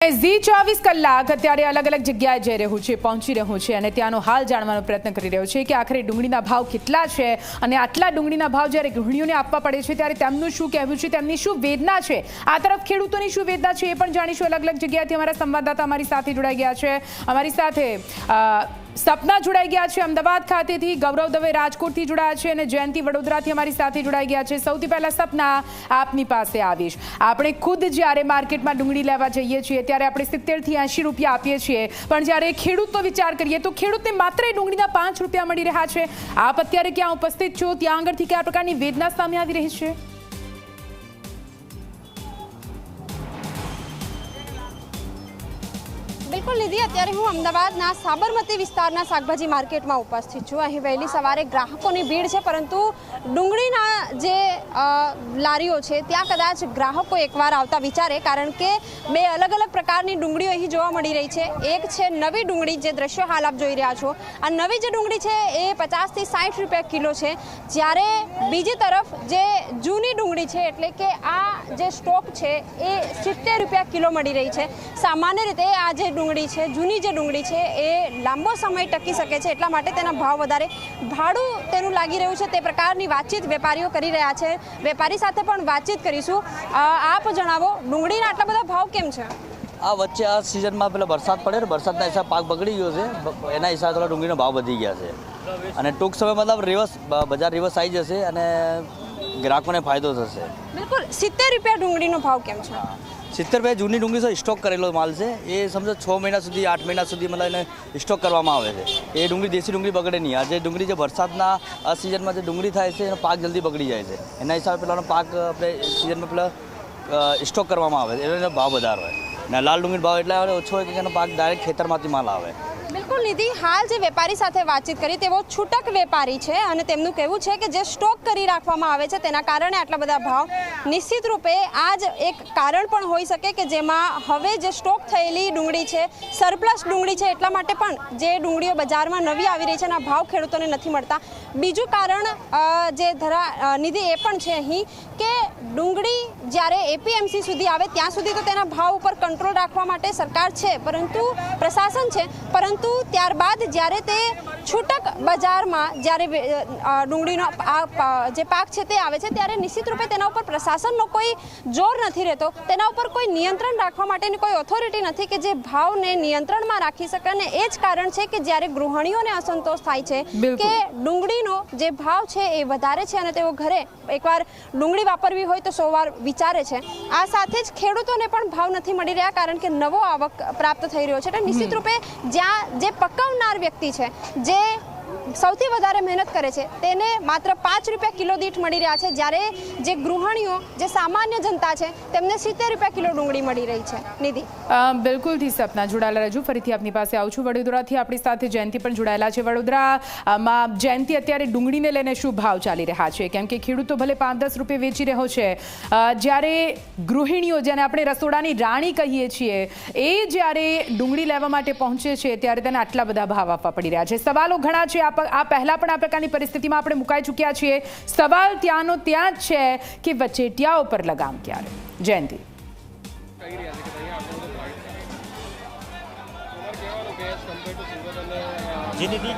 ઝી 24 કલાક અત્યારે અલગ અલગ જગ્યાએ જઈ રહ્યું છે, પહોંચી રહ્યું છે અને ત્યાંનો હાલ જાણવાનો પ્રયત્ન કરી રહ્યો છે કે આખરે ડુંગળીના ભાવ કેટલા છે અને આટલા ડુંગળીના ભાવ જ્યારે ગૃહિણીઓને આપવા પડે છે ત્યારે તેમનું શું કહેવું છે, તેમની શું વેદના છે, આ તરફ ખેડૂતોની શું વેદના છે એ પણ જાણીશું। અલગ અલગ જગ્યાએથી અમારા સંવાદદાતા અમારી સાથે જોડાઈ ગયા છે। અમારી સાથે સપના જોડાઈ ગયા છે અમદાવાદ ખાતેથી, ગૌરવ દવે રાજકોટથી જોડાયા છે અને જયંતિ વડોદરાથી અમારી સાથે જોડાઈ ગયા છે। સૌથી પહેલા સપના, આપની પાસે આવીશ। આપણે ખુદ જ્યારે માર્કેટમાં ડુંગળી લેવા જઈએ છીએ ત્યારે આપણે 70 થી 80 રૂપિયા આપીએ છીએ, પણ જ્યારે ખેડૂતનો વિચાર કરીએ તો ખેડૂતને માત્ર ડુંગળીના 5 રૂપિયા મળી રહ્યા છે। આપ અત્યારે ક્યાં ઉપસ્થિત છો, ત્યાં આગળથી કયા પ્રકારની વેદના સામે આવી રહી છે? बिल्कुल निधि, अत्यारे हूँ अमदावादना साबरमती विस्तारना शाकभाजी मार्केटमां उपस्थित छुं। અહીં વહેલી સવારે ગ્રાહકોની ભીડ છે, પરંતુ ડુંગળીના જે લારીઓ છે ત્યાં કદાચ ગ્રાહકો એકવાર આવતા વિચારે, કારણ કે બે અલગ અલગ પ્રકારની ડુંગળીઓ અહીં જોવા મળી રહી છે। એક છે નવી ડુંગળી, જે દ્રશ્યો હાલ આપ જોઈ રહ્યા છો। આ નવી જે ડુંગળી છે એ 50 થી 60 રૂપિયા કિલો છે, જ્યારે બીજી તરફ જે જૂની ડુંગળી છે, એટલે કે આ જે સ્ટોક છે એ 70 રૂપિયા કિલો મળી રહી છે। સામાન્ય રીતે આ જે ડુંગળી છે, જૂની જે ડુંગળી છે એ લાંબો સમય ટકી શકે છે, એટલા માટે તેના ભાવ વધારે, ભાડું તેનું લાગી રહ્યું છે, તે પ્રકારની વાતચીત વેપારીઓ કરી રહ્યા છે। વેપારી સાથે પણ વાતચીત કરીશું। આપ જણાવો, ડુંગળીના આટલા બધા ભાવ કેમ છે? આ વચ્ચે આ સિઝનમાં પેલા વરસાદ પડે ને, વરસાદના હિસાબે પાક બગડી ગયો છે, એના હિસાબે થોડા ડુંગળીનો ભાવ વધી ગયા છે અને ટૂંક સમય મતલબ બજાર રિવર્સ આવી જશે અને ગ્રાહકોને ફાયદો થશે। બિલકુલ, 70 રૂપિયા ડુંગળીનો ભાવ કેમ છે? 70 રૂપિયા જૂની ડુંગળી સ્ટોક કરેલો માલ છે, એ સમજો 6 મહિના સુધી 8 મહિના સુધી મતલબ એને સ્ટોક કરવામાં આવે છે। એ ડુંગળી દેશી ડુંગળી બગડે નહીં। આ જે ડુંગળી જે વરસાદના આ સિઝનમાં જે ડુંગળી થાય છે એનો પાક જલ્દી બગડી જાય છે, એના હિસાબે પેલાનો પાક આપણે સિઝનમાં પેલા સ્ટોક કરવામાં આવે છે, એનો ભાવ વધારે હોય ને લાલ ડુંગળી ભાવ એટલે ઓછો હોય કે એનો પાક ડાયરેક્ટ ખેતરમાંથી માલ આવે। બિલકુલ નિધિ, હાલ જે વેપારી સાથે વાતચીત કરી તેઓ છૂટક વેપારી છે અને તેમનું કહેવું છે કે જે સ્ટોક કરી રાખવામાં આવે છે તેના કારણે આટલા બધા ભાવ। નિશ્ચિત રૂપે આ જ એક કારણ પણ હોઈ શકે કે જેમાં હવે જે સ્ટોક થયેલી ડુંગળી છે, સરપ્લસ ડુંગળી છે, એટલા માટે પણ જે ડુંગળીઓ બજારમાં નવી આવી રહી છે એના ભાવ ખેડૂતોને નથી મળતા। બીજું કારણ જે નિધિ એ પણ છે અહીં કે ડુંગળી જ્યારે એપીએમસી સુધી આવે ત્યાં સુધી તો તેના ભાવ ઉપર કંટ્રોલ રાખવા માટે સરકાર છે, પરંતુ પ્રશાસન છે, પરંતુ ત્યારબાદ જ્યારે તે છૂટક બજારમાં જ્યારે ડુંગળીનો જે પાક છે તે આવે છે ત્યારે નિશ્ચિત રૂપે તેના ઉપર પ્રશાસનનો કોઈ જોર નથી રહેતો, તેના ઉપર કોઈ નિયંત્રણ રાખવા માટેની કોઈ ઓથોરિટી નથી કે જે ભાવને નિયંત્રણમાં રાખી શકે। અને એ જ કારણ છે કે જ્યારે ગૃહિણીઓને અસંતોષ થાય છે કે ડુંગળીનો જે ભાવ છે એ વધારે છે અને તેઓ ઘરે એકવાર ડુંગળી વાપરવી હોય તો 100 વાર વિચારે છે। આ સાથે જ ખેડૂતોને પણ ભાવ નથી મળી રહ્યા, કારણ કે નવો આવક પ્રાપ્ત થઈ રહ્યો છે। એટલે નિશ્ચિત રૂપે જ્યાં જે પકવનાર વ્યક્તિ છે, જે સૌથી વધારે મહેનત કરે છે, તેને માત્ર 5 રૂપિયા કિલો દીઠ મળી રહ્યા છે, જ્યારે જે ગૃહિણીઓ, જે સામાન્ય જનતા છે તેમને 70 રૂપિયા કિલો ડુંગળી મળી રહી છે। નિધિ, બિલકુલથી સપના જોડાયેલા રજૂ, ફરીથી આપની પાસે આવું છું। વડોદરાથી આપણી સાથે જયંતિ પણ જોડાયેલા છે। વડોદરામાં જયંતિ, અત્યારે ડુંગળીને લઈને શું ભાવ ચાલી રહ્યા છે? કેમ કે ખેડૂતો ભલે 5-10 રૂપિયા વેચી રહ્યો છે, જ્યારે ગૃહિણીઓ, જેને આપણે રસોડાની રાણી કહીએ છીએ, એ જ્યારે ડુંગળી લેવા માટે પહોંચે છે ત્યારે તેને આટલા બધા ભાવ આપવા પડી રહ્યા છે। સવાલો ઘણા છે, આ પહેલા પણ આ પ્રકારની પરિસ્થિતિમાં આપણે મુકાઈ ચૂક્યા છીએ। સવાલ ત્યાંનો ત્યાં જ છે કે વચેટિયાઓ પર લગામ ક્યારે? જયંતિ,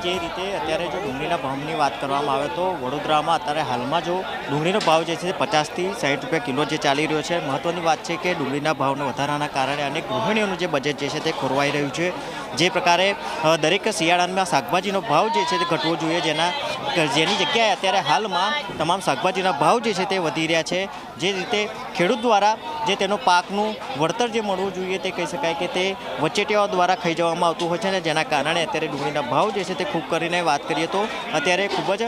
જે રીતે અત્યારે જો ડુંગળીના ભાવની વાત કરવામાં આવે તો વડોદરામાં અત્યારે હાલમાં જો ડુંગળીનો ભાવ જે છે 50 થી 60 રૂપિયા કિલો જે ચાલી રહ્યો છે। મહત્ત્વની વાત છે કે ડુંગળીના ભાવના વધારાના કારણે અનેક ગૃહિણીઓનું જે બજેટ જે છે તે ખોરવાઈ રહ્યું છે। જે પ્રકારે દરેક શિયાળામાં શાકભાજીનો ભાવ જે છે તે ઘટવો જોઈએ, જેની જગ્યાએ અત્યારે હાલમાં તમામ શાકભાજીના ભાવ જે છે તે વધી રહ્યા છે। જે રીતે ખેડૂત દ્વારા જે તેનો પાકનું વળતર જે મળવું જોઈએ તે કહી શકાય કે તે વચેટિયાઓ દ્વારા ખાઈ જવામાં આવતું હોય છે ને, જેના કારણે અત્યારે ડુંગળીના ભાવ જે છે તે ખૂબ કરીને વાત કરીએ તો અત્યારે ખૂબ જ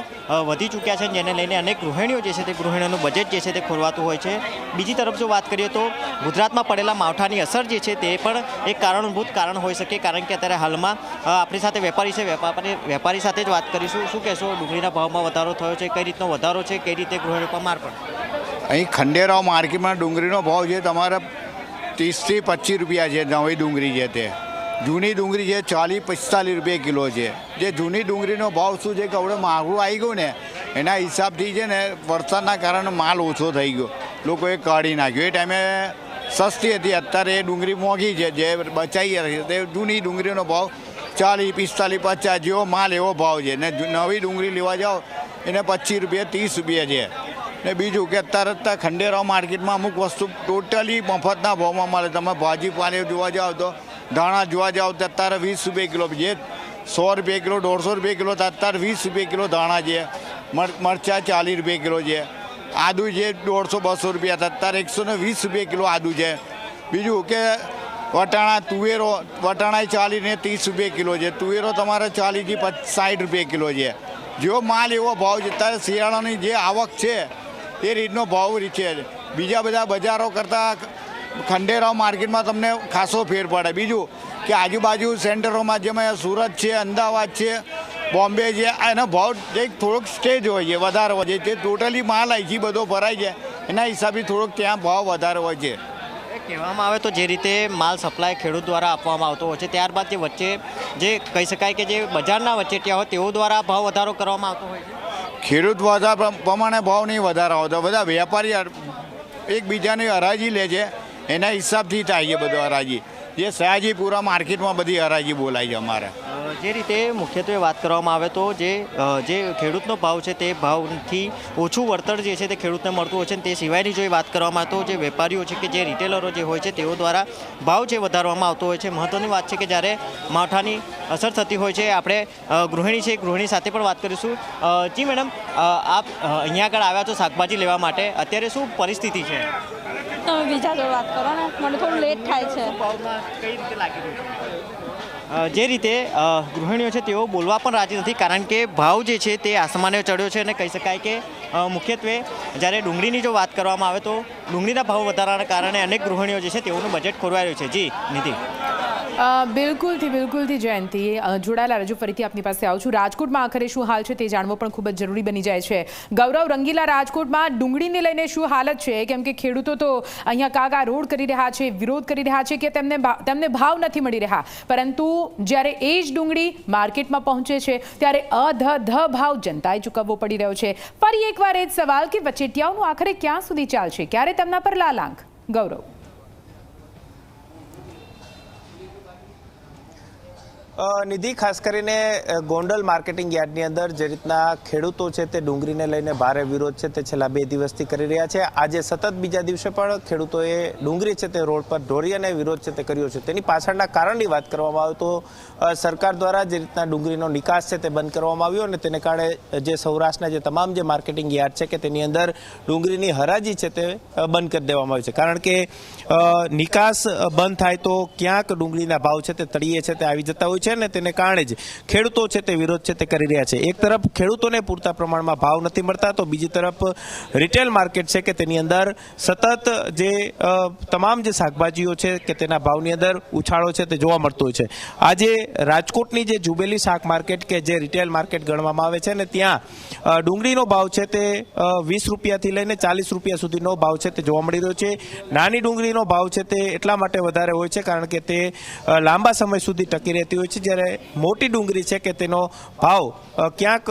વધી ચૂક્યા છે, જેને લઈને અનેક ગૃહિણીઓ જે છે તે ગૃહિણીઓનું બજેટ જે છે તે ખોરવાતું હોય છે। બીજી તરફ જો વાત કરીએ તો ગુજરાતમાં પડેલા માવઠાની અસર જે છે તે પણ એક કારણભૂત કારણ હોઈ શકે, કારણ કે અત્યારે હાલમાં આપણી સાથે વેપારી છે, વેપારી સાથે જ વાત કરીશું। શું કહેશો, ડુંગળીના ભાવમાં વધારો થયો છે, કઈ રીતનો વધારો છે, કઈ રીતે ગૃહિણીઓ પર માર પડે? અહીં ખંડેરાવ માર્કેટમાં ડુંગળીનો ભાવ છે તમારે 30 થી 25 રૂપિયા છે। નવી ડુંગળી છે તે, જૂની ડુંગળી છે 40-45 રૂપિયા કિલો છે। જે જૂની ડુંગળીનો ભાવ શું છે કે હવે માગું આવી ગયું ને, એના હિસાબથી છે ને વરસાદના કારણે માલ ઓછો થઈ ગયો, લોકોએ કાઢી નાખ્યો। એ ટાઈમે સસ્તી હતી, અત્યારે એ ડુંગળી મોંઘી છે. જે બચાવી રહી છે તે જૂની ડુંગળીનો ભાવ 40, 45, 50 જેવો માલ એવો ભાવ છે ને નવી ડુંગળી લેવા જાઓ એને 25 રૂપિયા 30 રૂપિયા છે. ને બીજું કે અત્યારે ખંડેરાવ માર્કેટમાં અમુક વસ્તુ ટોટલી મફતના ભાવમાં મળે. તમે ભાજીપાલે જોવા જાઓ તો ધાણા જોવા જાઓ તો અત્યારે 20 રૂપિયા કિલો, જે 100 રૂપિયા કિલો 150 રૂપિયા કિલો તો અત્યારે 20 રૂપિયા કિલો ધાણા છે. મરચાં 40 રૂપિયા કિલો છે. આદુ છે 150-200 રૂપિયા હતા, અત્યારે 120 રૂપિયા કિલો આદુ છે. બીજું કે વટાણા તુવેરો, વટાણા 40 ને 30 રૂપિયા કિલો છે. તુવેરો તમારે 40 થી 60 રૂપિયા કિલો છે. જેવો માલ એવો ભાવ છે. અત્યારે શિયાળાની જે આવક છે એ રીતનો ભાવ છે. બીજા બધા બજારો કરતાં ખંડેરાવ માર્કેટમાં તમને ખાસો ફેર પડે. બીજું કે આજુબાજુ સેન્ટરોમાં જેમાં સુરત છે, અમદાવાદ છે, બોમ્બે છે, એનો ભાવ એક થોડોક સ્ટેજ હોય છે, વધારે હોય છે. તે ટોટલી માલ અહીંથી બધો ભરાય છે એના હિસાબે થોડોક ત્યાં ભાવ વધારે હોય છે. કહેવામાં આવે તો જે રીતે માલ સપ્લાય ખેડૂત દ્વારા આપવામાં આવતો હોય છે, ત્યારબાદ જે વચ્ચે જે કહી શકાય કે જે બજારના વચ્ચેટિયા હોય તેઓ દ્વારા ભાવ વધારો કરવામાં આવતો હોય છે. ખેડૂત વધારા પ્રમાણે ભાવ નહીં વધારા હોતા, બધા વેપારી એકબીજાની હરાજી લે છે એના હિસાબથી થાય છે બધું હરાજી. જે સયાજીપુરા માર્કેટમાં બધી હરાજી બોલાય છે અમારે. જે રીતે મુખ્યત્વે વાત કરવામાં આવે તો જે ખેડૂતનો ભાવ છે તે ભાવથી ઓછું વળતર જે છે તે ખેડૂતને મળતું હોય છે. તે સિવાયની જો વાત કરવામાં આવે તો જે વેપારીઓ છે કે જે રિટેલરો જે હોય છે તેઓ દ્વારા ભાવ છે વધારવામાં આવતો હોય છે. મહત્ત્વની વાત છે કે જ્યારે માવઠાની અસર થતી હોય છે, આપણે ગૃહિણી છે, ગૃહિણી સાથે પણ વાત કરીશું. જી મેડમ, આપ અહીંયા આગળ આવ્યા છો શાકભાજી લેવા માટે, અત્યારે શું પરિસ્થિતિ છે? તમે બીજા જો વાત કરો ને, મને થોડું લેટ થાય છે. ભાવમાં કઈ રીતે લાગી રહ્યું છે? જે રીતે ગૃહિણીઓ છે તેઓ બોલવા પણ રાજી નથી, કારણ કે ભાવ જે છે તે આસમાને ચડ્યો છે. અને કહી શકાય કે મુખ્યત્વે જ્યારે ડુંગળીની જો વાત કરવામાં આવે તો ડુંગળીના ભાવ વધારાના કારણે અનેક ગૃહિણીઓ જે છે તેઓનું બજેટ ખોરવાઈ રહ્યું છે. જી નિધિ. બિલકુલથી જયંતિ જોડાયેલા રજૂ ફરીથી આપની પાસે આવું છું. રાજકોટમાં આખરે શું હાલ છે તે જાણવો પણ ખૂબ જ જરૂરી બની જાય છે. ગૌરવ રંગીલા, રાજકોટમાં ડુંગળીને લઈને શું હાલત છે? કેમ કે ખેડૂતો તો અહીંયા કાગા રોડ કરી રહ્યા છે, વિરોધ કરી રહ્યા છે કે તેમને ભાવ નથી મળી રહ્યા, પરંતુ જ્યારે એ જ ડુંગળી માર્કેટમાં પહોંચે છે ત્યારે અધધ ભાવ જનતાએ ચૂકવવો પડી રહ્યો છે. ફરી એકવાર એ જ સવાલ કે વચેટિયાઓનું આખરે ક્યાં સુધી ચાલશે, ક્યારે તેમના પર લાલાંક? ગૌરવ. નિધિ, ખાસ કરીને ગોંડલ માર્કેટિંગ યાર્ડની અંદર જે રીતના ખેડૂતો છે તે ડુંગળીને લઈને ભારે વિરોધ છે તે છેલ્લા 2 દિવસથી કરી રહ્યા છે. આજે સતત બીજા દિવસે પણ ખેડૂતોએ ડુંગળી છે તે રોડ પર ઢોરી અને વિરોધ છે તે કર્યો છે. તેની પાછળના કારણની વાત કરવામાં આવે તો સરકાર દ્વારા જે રીતના ડુંગળીનો નિકાસ છે તે બંધ કરવામાં આવ્યો અને તેને કારણે જે સૌરાષ્ટ્રના જે તમામ જે માર્કેટિંગ યાર્ડ છે કે તેની અંદર ડુંગળીની હરાજી છે તે બંધ કરી દેવામાં આવી છે. કારણ કે નિકાસ બંધ થાય તો ક્યાંક ડુંગળીના ભાવ છે તે તળિયે છે તે આવી જતા હોય છે ને તેને કારણે જ ખેડૂતો છે તે વિરોધ છે તે કરી રહ્યા છે. એક તરફ ખેડૂતોને પૂરતા પ્રમાણમાં ભાવ નથી મળતા તો બીજી તરફ રિટેલ માર્કેટ છે કે તેની અંદર સતત જે તમામ જે શાકભાજીઓ છે કે તેના ભાવની અંદર ઉછાળો છે તે જોવા મળતો હોય છે. આજે રાજકોટની જે જુબેલી શાક માર્કેટ કે જે રિટેલ માર્કેટ ગણવામાં આવે છે ને ત્યાં ડુંગળીનો ભાવ છે તે 20 રૂપિયાથી લઈને 40 રૂપિયા સુધીનો ભાવ છે તે જોવા મળી રહ્યો છે. નાની ડુંગળીનો ભાવ છે તે એટલા માટે વધારે હોય છે કારણ કે તે લાંબા સમય સુધી ટકી રહેતી હોય છે, જ્યારે મોટી ડુંગળી છે કે તેનો ભાવ ક્યાંક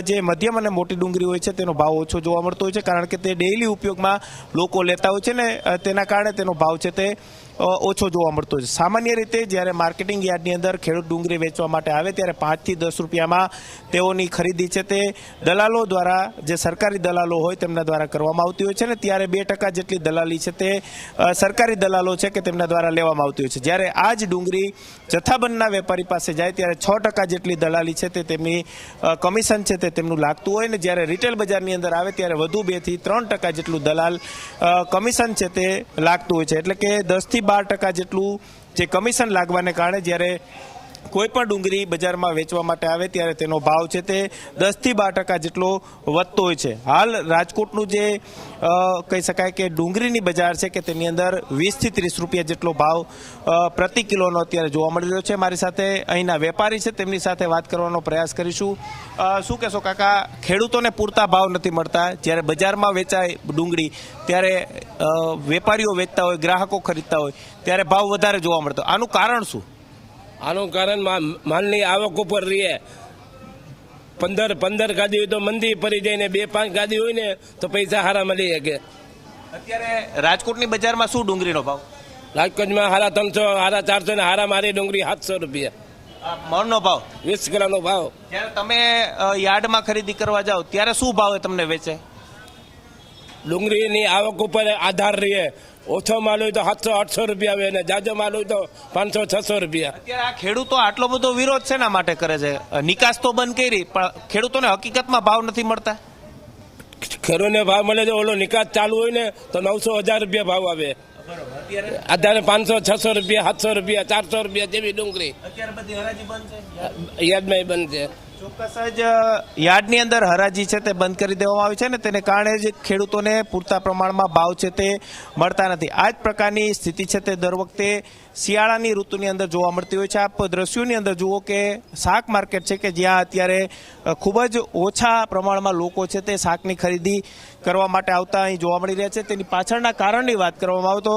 જે મધ્યમ અને મોટી ડુંગળી હોય છે તેનો ભાવ ઓછો જોવા મળતો હોય છે, કારણ કે તે ડેઇલી ઉપયોગમાં લોકો લેતા હોય છે ને તેના કારણે તેનો ભાવ છે તે ઓછો જોવા મળતો છે. સામાન્ય રીતે જ્યારે માર્કેટિંગ યાર્ડની અંદર ખેડૂત ડુંગળી વેચવા માટે આવે ત્યારે 5 થી 10 રૂપિયામાં તેઓની ખરીદી છે તે દલાલો દ્વારા, જે સરકારી દલાલો હોય તેમના દ્વારા કરવામાં આવતી હોય છે ને ત્યારે 2% જેટલી દલાલી છે તે સરકારી દલાલો છે કે તેમના દ્વારા લેવામાં આવતી હોય છે. જ્યારે આ જ ડુંગળી જથ્થાબંધના વેપારી પાસે જાય ત્યારે 6% જેટલી દલાલી છે તે તેમની કમિશન છે તે તેમનું લાગતું હોય ને જ્યારે રિટેલ બજારની અંદર આવે ત્યારે વધુ 2 થી 3% જેટલું દલાલ કમિશન છે તે લાગતું હોય છે. એટલે કે 10 થી 12% જેટલું જે કમિશન લાગવાને કારણે જ્યારે કોઈ પણ ડુંગળી બજારમાં વેચવા માટે આવે ત્યારે તેનો ભાવ છે તે 10 થી 12% જેટલો વધતો હોય છે. હાલ રાજકોટનું જે કહી શકાય કે ડુંગળીની બજાર છે કે તેની અંદર 20 થી 30 રૂપિયા જેટલો ભાવ પ્રતિ કિલોનો અત્યારે જોવા મળી રહ્યો છે. મારી સાથે અહીંના વેપારી છે તેમની સાથે વાત કરવાનો પ્રયાસ કરીશું. શું કહેશો કાકા, ખેડૂતોને પૂરતા ભાવ નથી મળતા, જ્યારે બજારમાં વેચાય ડુંગળી ત્યારે વેપારીઓ વેચતા હોય, ગ્રાહકો ખરીદતા હોય ત્યારે ભાવ વધારે જોવા મળતો, આનું કારણ શું? આનું કારણ માલની આવક ઉપર રહીએ. 15 ગાદી હોય તો મંદી પડી જાય ને 2-5 ગાદી હોય ને તો પૈસા સારા મળી શકે. અત્યારે રાજકોટની બજારમાં શું ડુંગળીનો ભાવ? રાજકોટમાં હારા 300 હારા 400 ને હારા મારી ડુંગળી 700 રૂપિયા મણનો ભાવ? 20 કિલોનો ભાવ. જ્યારે તમે યાર્ડમાં ખરીદી કરવા જાઓ ત્યારે શું ભાવે તમને વેચે? ડુંગળીની આવક ઉપર આધાર રહીએ. ઓછો માલ હોય તો 700-800 રૂપિયા આવે ને જાજો માલ હોય તો 500-600 રૂપિયા. અત્યારે આ ખેડૂતો આટલો બધો વિરોધ શેના માટે કરે છે? નિકાસ તો બંધ કરી પણ ખેડૂતોને હકીકતમાં ભાવ નથી મળતા. ખેડૂતને ભાવ મળે છે, ઓલો નિકાસ ચાલુ હોય ને તો 900-1000 રૂપિયા ભાવ આવે. અત્યારે 500-600 રૂપિયા 700 રૂપિયા 400 રૂપિયા જેવી ડુંગળી. અત્યારે બધી હરાજી બંધ છે. યાદમાં બંધ છે. ચોક્કસ જ યાર્ડની અંદર હરાજી છે તે બંધ કરી દેવામાં આવી છે ને તેને કારણે જ ખેડૂતોને પૂરતા પ્રમાણમાં ભાવ છે તે મળતા નથી. આ જ પ્રકારની સ્થિતિ છે તે દર વખતે શિયાળાની ઋતુની અંદર જોવા મળતી હોય છે. આપ દ્રશ્યોની અંદર જુઓ કે શાક માર્કેટ છે કે જ્યાં અત્યારે ખૂબ જ ઓછા પ્રમાણમાં લોકો છે તે શાકની ખરીદી કરવા માટે આવતા અહીં જોવા મળી રહ્યા છે. તેની પાછળના કારણની વાત કરવામાં આવે તો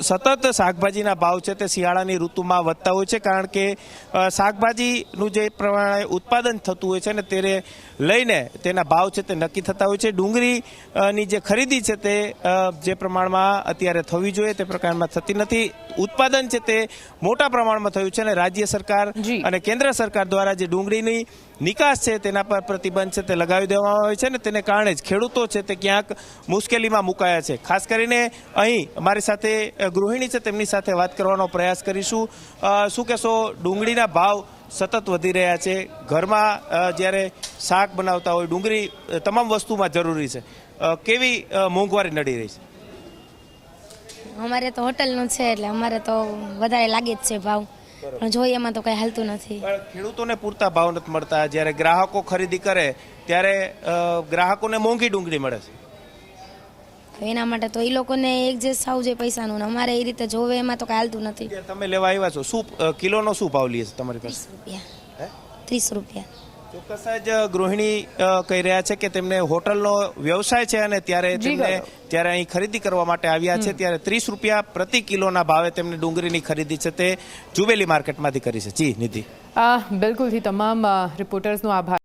સતત શાકભાજીના ભાવ છે તે શિયાળાની ઋતુમાં વધતા હોય છે, કારણ કે શાકભાજીનું જે પ્રમાણે ઉત્પાદન થતું હોય છે ને તેને લઈને તેના ભાવ છે તે નક્કી થતા હોય છે. ડુંગળીની જે ખરીદી છે તે જે પ્રમાણમાં અત્યારે થવી જોઈએ તે પ્રકારમાં થતી નથી. ઉત્પાદન છે તે મોટા પ્રમાણમાં થયું છે અને રાજ્ય સરકાર અને કેન્દ્ર સરકાર દ્વારા જે ડુંગળીની નિકાસ છે તેના પર પ્રતિબંધ છે તે લગાવી દેવામાં આવે છે ને તેને કારણે જ ખેડૂતો છે તે ક્યાંક મુશ્કેલીમાં મુકાયા છે. ખાસ કરીને અહીં અમારી સાથે ગૃહિણી છે તેમની સાથે વાત કરવાનો પ્રયાસ કરીશું. શું કહેશો, ડુંગળીના ભાવ સતત વધી રહ્યા છે, ઘરમાં જ્યારે શાક બનાવતા હોય ડુંગળી તમામ વસ્તુમાં જરૂરી છે, કેવી મોંઘવારી નડી રહી છે? અમારે તો હોટલનું છે એટલે અમારે તો વધારે લાગે જ છે ભાવ, પણ જોઈએ એમાં તો કઈ હાલતું નથી. પણ ખેડૂતોને પૂરતા ભાવ નથી મળતા. જ્યારે ગ્રાહકો ખરીદી કરે ત્યારે ગ્રાહકોને મોંઘી ડુંગળી મળે છે. એના માટે તો એ લોકોને એડજસ્ટ થવું જોઈએ પૈસાનું, ને અમારે એ રીતે જોવે એમાં તો કઈ હાલતું નથી. તમે લેવા આવ્યા છો, શું કિલોનો શું ભાવ લે છે તમારી પાસે? 30 રૂપિયા. ચોક્કસ જ ગૃહિણી કહી રહ્યા છે કે તેમને હોટલનો વ્યવસાય છે અને ત્યારે અહીં ખરીદી કરવા માટે આવ્યા છે ત્યારે 30 રૂપિયા પ્રતિ કિલોના ભાવે તેમને ડુંગળીની ખરીદી છે તે જુબેલી માર્કેટમાંથી કરી છે. જી નિધિ. બિલકુલથી તમામ રિપોર્ટર્સનો આભાર.